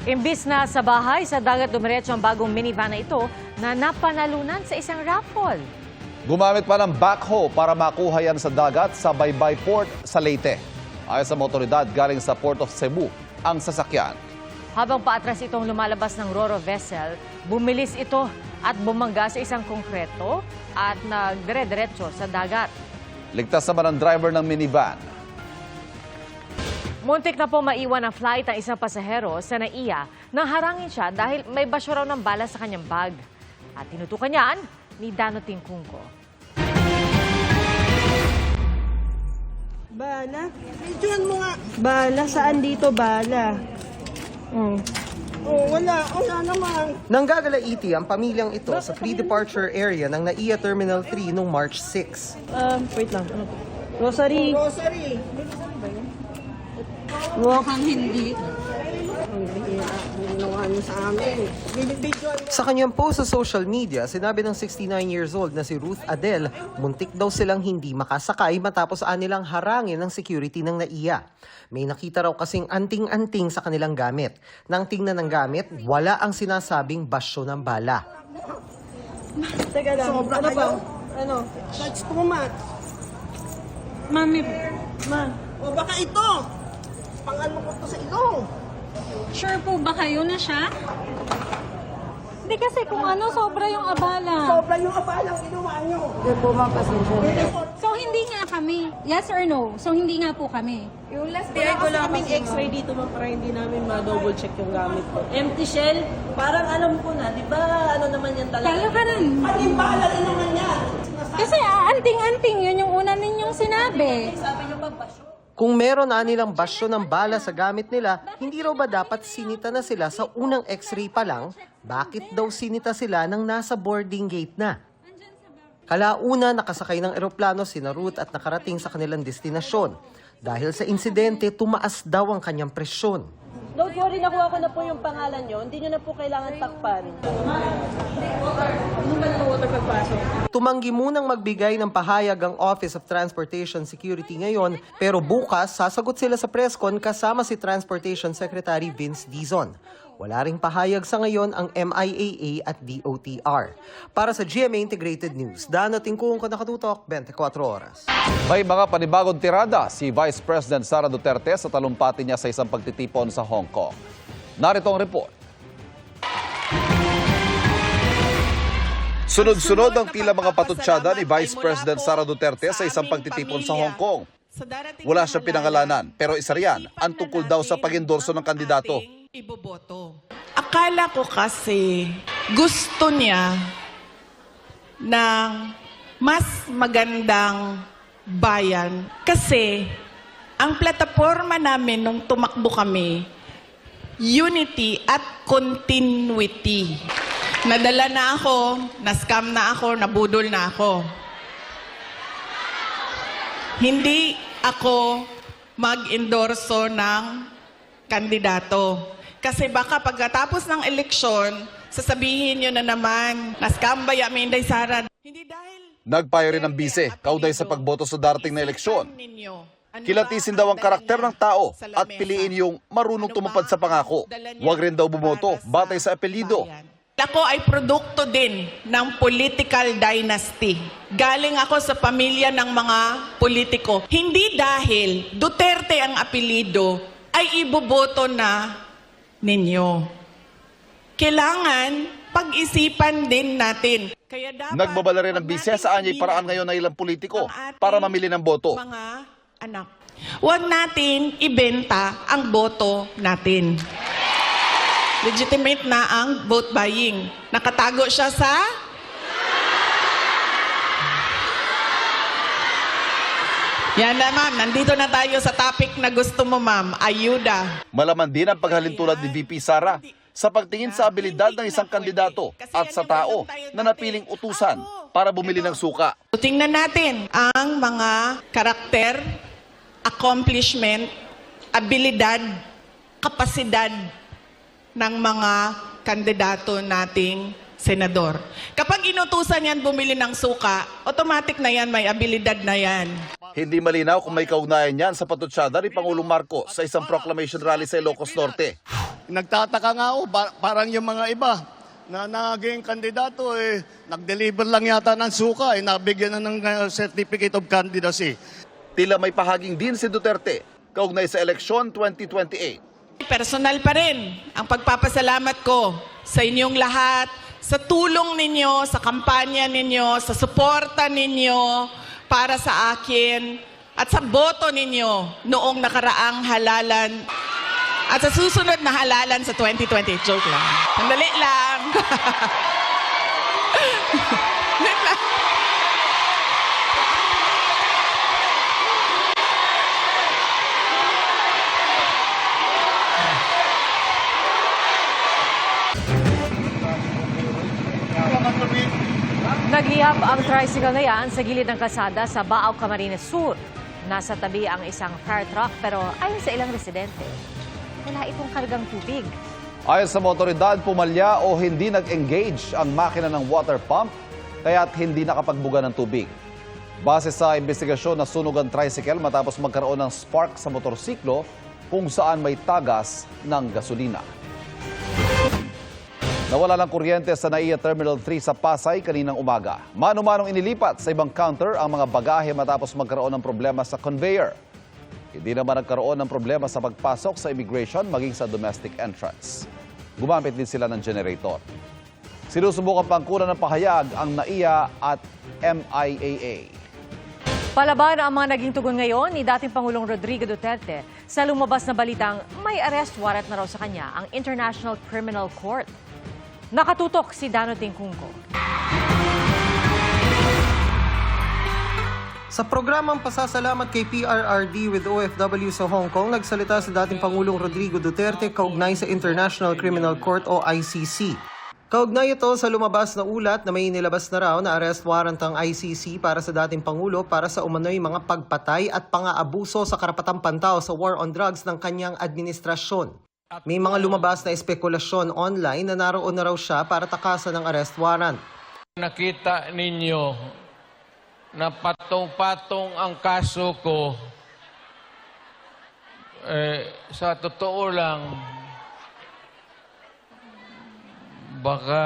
Imbis na sa bahay, sa dagat dumiretso ang bagong minivan na ito na napanalunan sa isang raffle. Gumamit pa ng backhoe para makuha yan sa dagat sa Baybay Port sa Leyte. Ayon sa motoridad, galing sa Port of Cebu ang sasakyan. Habang paatras itong lumalabas ng Roro vessel, bumilis ito at bumangga sa isang konkreto at nagdire-diretso sa dagat. Ligtas naman ang driver ng minivan. Muntik na po maiwan ang flight ang isang pasahero sa NAIA nang harangin siya dahil may basyo raw ng bala sa kanyang bag. At tinutukan niyan ni Dano Tingkungko. Bala? Videoan mo nga. Bala? Saan dito bala? Wala naman. Nanggagalaiti ang pamilyang ito sa pre-departure area ng NAIA Terminal 3 noong March 6. Wait lang. Ano to? Rosary. Mukhang hindi. Ang bihira. Ginawa niyo sa amin. Videoan mo. Sa kanyang post sa social media, sinabi ng 69 years old na si Ruth Adele, muntik daw silang hindi makasakay matapos nilang harangin ng security ng NAIA. May nakita raw kasing anting-anting sa kanilang gamit. Nang tingnan ng gamit, wala ang sinasabing basyo ng bala. Teka lang. Sobra ano ba? Ano? That's too much. Mami, O baka ito. Pang-ano ko to sa ilong. sure po ba kayo na siya? Hindi kasi kung ano, sobra yung abala. Sobra yung abalang ginawa niyo. So, hindi nga kami. Yes or no? So, hindi nga po kami. Yung last day ko lang kaming x-ray dito ma'am para hindi namin ma-double check yung gamit ko. Empty shell, parang alam ko na, di ba ano naman yan talaga? Kala ka rin. Panimbala rin naman yan. Kasi anting-anting, yun yung una ninyong sinabi. Sabi niyo pa basyo. Kung meron nilang basyo ng bala sa gamit nila, hindi raw ba dapat sinita na sila sa unang x-ray pa lang? Bakit daw sinita sila nang nasa boarding gate na? Kalauna nakasakay ng eroplano sina Ruth at nakarating sa kanilang destinasyon. Dahil sa insidente, tumaas daw ang kanyang presyon. Don't worry, nakuha ko na po yung pangalan nyo. Hindi nyo na po kailangan takpan. Ano ba naman water pagpasok? Tumanggi munang magbigay ng pahayag ang Office of Transportation Security ngayon, pero bukas sasagot sila sa presscon kasama si Transportation Secretary Vince Dizon. Wala ring pahayag sa ngayon ang MIAA at DOTR. Para sa GMA Integrated News, Dano Tingkungko, nakatutok, 24 oras. May mga panibagong tirada si Vice President Sara Duterte sa talumpati niya sa isang pagtitipon sa Hong Kong. Narito ang report. Sunod-sunod ang tila mga patutsada ni Vice President Sara Duterte sa isang pagtitipon sa Hong Kong. Wala siyang pinangalanan, pero isa riyan ang tungkol daw sa pag-endorso ng kandidato. Iboboto. Akala ko kasi gusto niya ng mas magandang bayan kasi ang plataforma namin nung tumakbo kami, unity at continuity. Nadala na ako, na-scam na ako, nabudol na ako. Hindi ako mag-endorso ng kandidato. Kasi baka pagkatapos ng eleksyon, sasabihin nyo na naman, na-scam ba yamin day Sara? Hindi dahil... Nagpayo rin ng bise, kauday sa pagboto sa darating na eleksyon. Kilatisin daw ang karakter ng tao at piliin yung marunong tumupad sa pangako. Huwag rin daw bumoto batay sa apelyido. Ako ay produkto din ng political dynasty. Galing ako sa pamilya ng mga politiko. Hindi dahil Duterte ang apelyido ay iboboto na ninyo. Kailangan pag-isipan din natin. Kaya dapat Nagbabala rin ng bise sa anyay paraan ngayon ng ilang politiko para mamili ng boto. Mga anak. Huwag natin ibenta ang boto natin. Legitimate na ang vote buying. Nakatago siya sa... Yan na ma'am, nandito na tayo sa topic na gusto mo ma'am, ayuda. Malaman din ang paghalintulad ni VP Sara sa pagtingin sa abilidad ng isang kandidato at sa tao na napiling utusan para bumili ng suka. Tingnan natin ang mga karakter, accomplishment, abilidad, kapasidad ng mga kandidato nating senador. Kapag inutusan yan bumili ng suka, automatic na yan, may abilidad na yan. Hindi malinaw kung may kaugnayan yan sa patutsada ni Pangulong Marcos sa isang proclamation rally sa Ilocos Norte. Nagtataka nga ako, parang yung mga iba na naging kandidato, nag-deliver lang yata ng suka, nabigyan na ng certificate of candidacy. Tila may pahaging din si Duterte kaugnay sa eleksyon 2028. Personal pa rin ang pagpapasalamat ko sa inyong lahat, sa tulong ninyo, sa kampanya ninyo, sa suporta ninyo para sa akin at sa boto ninyo noong nakaraang halalan at sa susunod na halalan sa 2020. Joke lang. Sandali lang. Sandali lang. Naglihab ang tricycle na yan sa gilid ng kalsada sa Baaw, Camarines Sur. Nasa tabi ang isang fire truck pero ayon sa ilang residente, wala itong kargang tubig. Ayon sa motoridad, pumalya o hindi nag-engage ang makina ng water pump kaya't hindi nakapagbuga ng tubig. Base sa investigasyon, nasunog ang tricycle matapos magkaroon ng spark sa motorsiklo kung saan may tagas ng gasolina. Nawala ng kuryente sa NAIA Terminal 3 sa Pasay kaninang umaga. Mano-manong inilipat sa ibang counter ang mga bagahe matapos magkaroon ng problema sa conveyor. Hindi naman nagkaroon ng problema sa pagpasok sa immigration maging sa domestic entrance. Gumamit din sila ng generator. Sinusubukan pang kunan ng pahayag ang NAIA at MIAA. Palaban ang mga naging tugon ngayon ni dating Pangulong Rodrigo Duterte sa lumabas na balitang may arrest warrant na raw sa kanya ang International Criminal Court. Nakatutok si Dano Tingkungko. Sa programang pasasalamat kay PRRD with OFW sa Hong Kong, nagsalita sa dating Pangulong Rodrigo Duterte kaugnay sa International Criminal Court o ICC. Kaugnay ito sa lumabas na ulat na may inilabas na raw na arrest warrant ang ICC para sa dating Pangulo para sa umano'y mga pagpatay at pang-aabuso sa karapatang pantao sa war on drugs ng kanyang administrasyon. May mga lumabas na espekulasyon online na naroon na raw siya para takasan ng arrest warrant. Nakita ninyo na patong-patong ang kaso ko, sa totoo lang, baka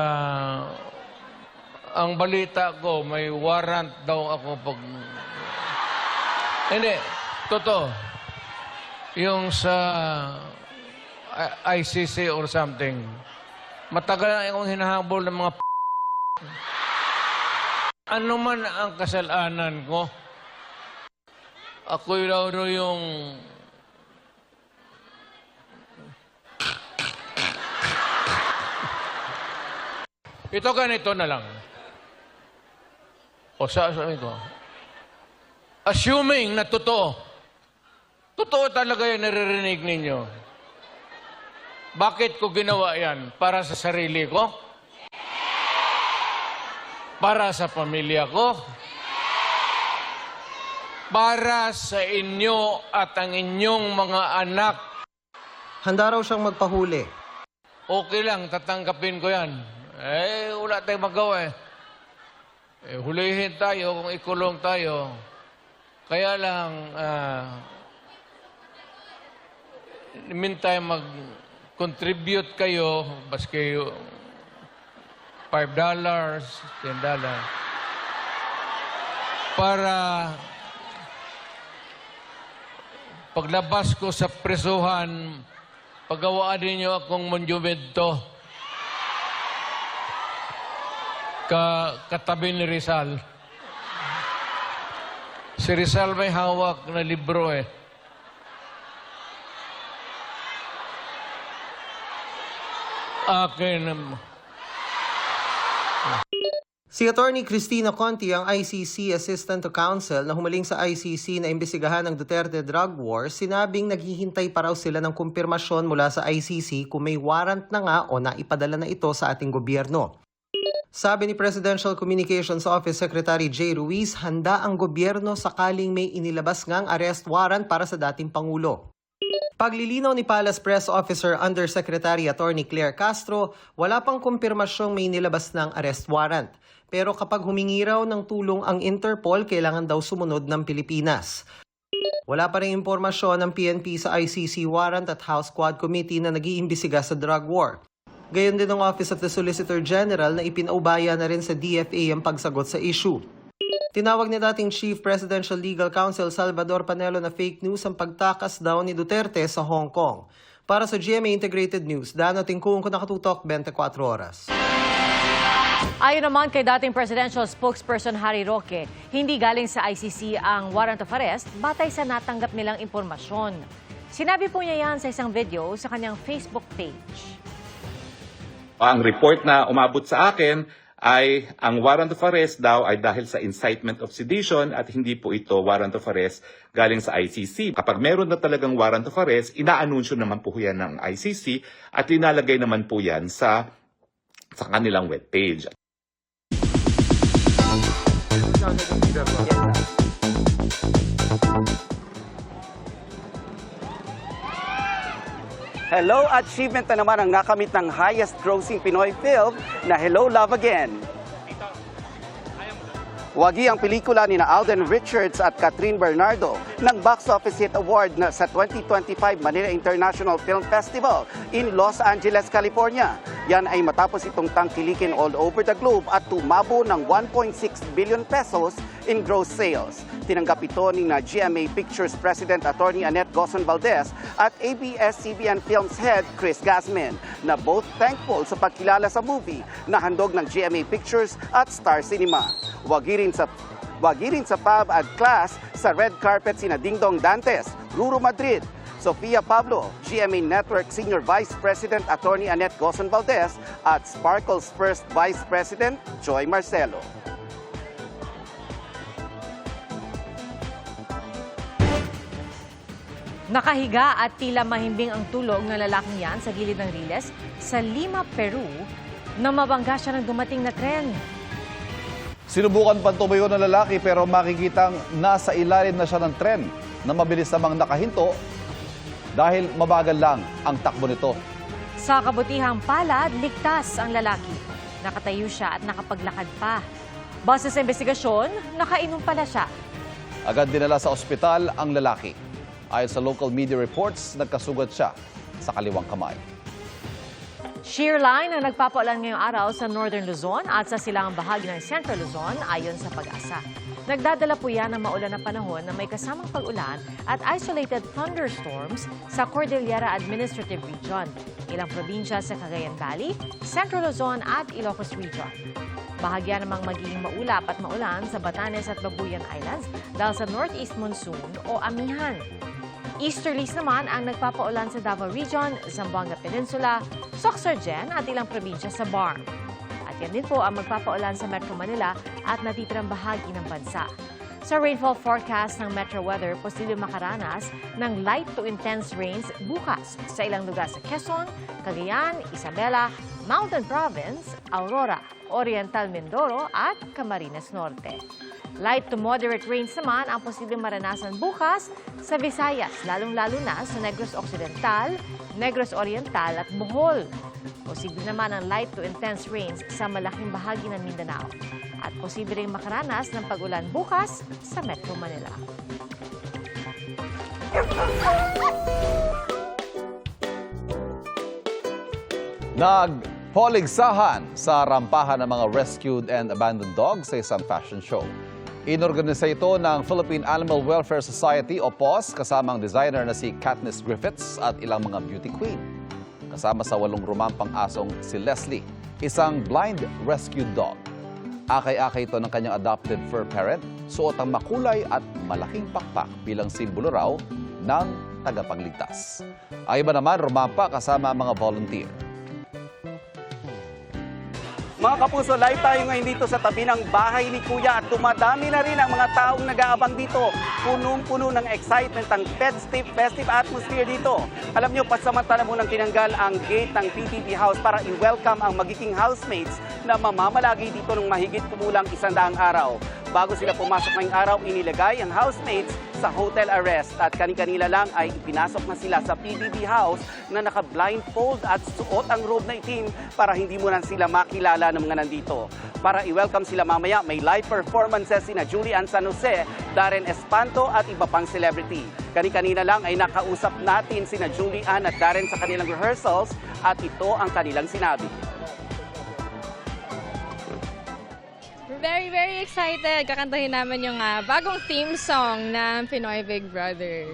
ang balita ko may warrant daw ako pag... Hindi, totoo. Yung sa ICC or something. Matagal na akong hinahabol ng mga ano man ang kasalanan ko, ako'y raw yung ito ganito na lang. O sabi ko, assuming na totoo talaga yung naririnig ninyo. Bakit ko ginawa yan? Para sa sarili ko? Para sa pamilya ko? Para sa inyo at ang inyong mga anak? Handa raw siyang magpahuli. Okay lang, tatanggapin ko yan. Wala tayong magawa hulihin tayo kung ikulong tayo. Kaya lang, meantime, contribute kayo, baski $5, $10, para paglabas ko sa presuhan, pagawaan ninyo akong monumento katabi ni Rizal. Si Rizal may hawak na libro akin. Si Attorney Cristina Conti, ang ICC Assistant to Counsel na humaling sa ICC na imbestigahan ng Duterte drug war, sinabing naghihintay pa raw sila ng kumpirmasyon mula sa ICC kung may warrant na nga o naipadala na ito sa ating gobyerno. Sabi ni Presidential Communications Office Secretary Jay Ruiz, handa ang gobyerno sakaling may inilabas ngang arrest warrant para sa dating Pangulo. Paglilinaw ni Palace Press Officer Undersecretary Attorney Claire Castro, wala pang kumpirmasyong may nilabas ng arrest warrant. Pero kapag humingi raw ng tulong ang Interpol, kailangan daw sumunod ng Pilipinas. Wala pa rin impormasyon ng PNP sa ICC warrant at House Quad Committee na nag-iimbestiga sa drug war. Gayon din ang Office of the Solicitor General na ipinaubaya na rin sa DFA ang pagsagot sa issue. Tinawag ni dating Chief Presidential Legal Counsel Salvador Panelo na fake news ang pagtakas daw ni Duterte sa Hong Kong. Para sa GMA Integrated News, Dano Tingkung, Nakatutok, 24 Oras. Ayon naman kay dating presidential spokesperson Harry Roque, hindi galing sa ICC ang warrant of arrest batay sa natanggap nilang impormasyon. Sinabi po niya yan sa isang video sa kanyang Facebook page. Ang report na umabot sa akin ay ang warrant of arrest daw ay dahil sa incitement of sedition at hindi po ito warrant of arrest galing sa ICC. Kapag meron na talagang warrant of arrest, inaanunsyo naman po yan ng ICC at linalagay naman po yan sa kanilang webpage. Hello Achievement na naman ang nakamit ng highest grossing Pinoy film na Hello Love Again. Wagi ang pelikula ni Alden Richards at Catherine Bernardo ng Box Office Hit Award na sa 2025 Manila International Film Festival in Los Angeles, California. Yan ay matapos itong tangkilikin all over the globe at tumabo ng 1.6 billion pesos in gross sales. Tinanggap ito ni GMA Pictures President Attorney Annette Gozon Valdez at ABS-CBN Films Head Chris Gasmin na both thankful sa pagkilala sa movie na handog ng GMA Pictures at Star Cinema. Wagi rin sa pub at class sa red carpet sina Dingdong Dantes, Ruru Madrid, Sofia Pablo, GMA Network Senior Vice President Attorney Annette Gozon Valdez at Sparkle's First Vice President Joy Marcelo. Nakahiga at tila mahimbing ang tulog ng lalaking yan sa gilid ng Riles sa Lima, Peru, nang mabangga siya ng dumating na tren. Sinubukan pa tumayo ng lalaki pero makikitang nasa ilalim na siya ng tren na mabilis namang nakahinto dahil mabagal lang ang takbo nito. Sa kabutihang palad, ligtas ang lalaki. Nakatayo siya at nakapaglakad pa. Base sa investigasyon, nakainom pala siya. Agad dinala sa ospital ang lalaki. Ayon sa local media reports, nagkasugat siya sa kaliwang kamay. Shear line na nagpapaulan ngayong araw sa Northern Luzon at sa silangang bahagi ng Central Luzon ayon sa Pag-asa. Nagdadala po yan ng maulan na panahon na may kasamang pag-ulan at isolated thunderstorms sa Cordillera Administrative Region, ilang probinsya sa Cagayan Valley, Central Luzon at Ilocos Region. Bahagya namang magiging maulap at maulan sa Batanes at Babuyan Islands dahil sa northeast monsoon o amihan. Easterlies naman ang nagpapaulan sa Davao Region, Zamboanga Peninsula, Sorsogon at ilang probinsya sa Bar. At yan din po ang magpapaulan sa Metro Manila at natitirang bahagi ng bansa. Sa rainfall forecast ng Metro Weather, posibleng makaranas ng light to intense rains bukas sa ilang lugar sa Quezon, Cagayan, Isabela, Mountain Province, Aurora, Oriental Mindoro at Camarines Norte. Light to moderate rains naman ang posibleng maranasan bukas sa Visayas, lalong-lalo na sa Negros Occidental, Negros Oriental at Bohol. Posible naman ang light to intense rains sa malaking bahagi ng Mindanao. At posible ring makaranas ng pag-ulan bukas sa Metro Manila. Nagpoligsahan sa rampahan ng mga rescued and abandoned dogs sa isang fashion show. Inorganisa ito ng Philippine Animal Welfare Society o PAWS kasamang designer na si Katniss Griffiths at ilang mga beauty queen. Kasama sa 8 rumampang asong si Leslie, isang blind rescued dog. Akay-akay ito ng kanyang adopted fur parent, suot ang makulay at malaking pakpak bilang simbolo raw ng tagapagligtas. Ay iba naman rumampa kasama ang mga volunteer. Mga kapuso, live tayo ngayon dito sa tabi ng bahay ni Kuya at dumadami na rin ang mga taong nag-aabang dito. Punong-puno ng excitement ang festive atmosphere dito. Alam nyo, pasamantala munang tinanggal ang gate ng PTV House para i-welcome ang magiging housemates na mamamalagi dito ng mahigit kumulang 100 araw. Bago sila pumasok ngayong araw, inilagay ang housemates sa hotel arrest at kani-kanila lang ay ipinasok na sila sa PBB house na naka-blindfold at suot ang robe na itim para hindi mo na sila makilala ng mga nandito. Para i-welcome sila mamaya, may live performances sina Julian San Jose, Darren Espanto at iba pang celebrity. Kani-kanina lang ay nakausap natin sina Julian at Darren sa kanilang rehearsals at ito ang kanilang sinabi. We're very, very excited. Kakantahin namin yung bagong theme song ng Pinoy Big Brother.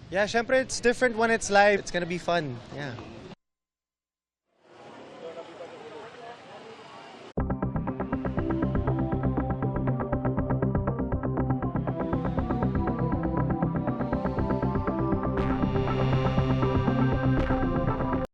Yeah, syempre it's different when it's live. It's gonna be fun. Yeah.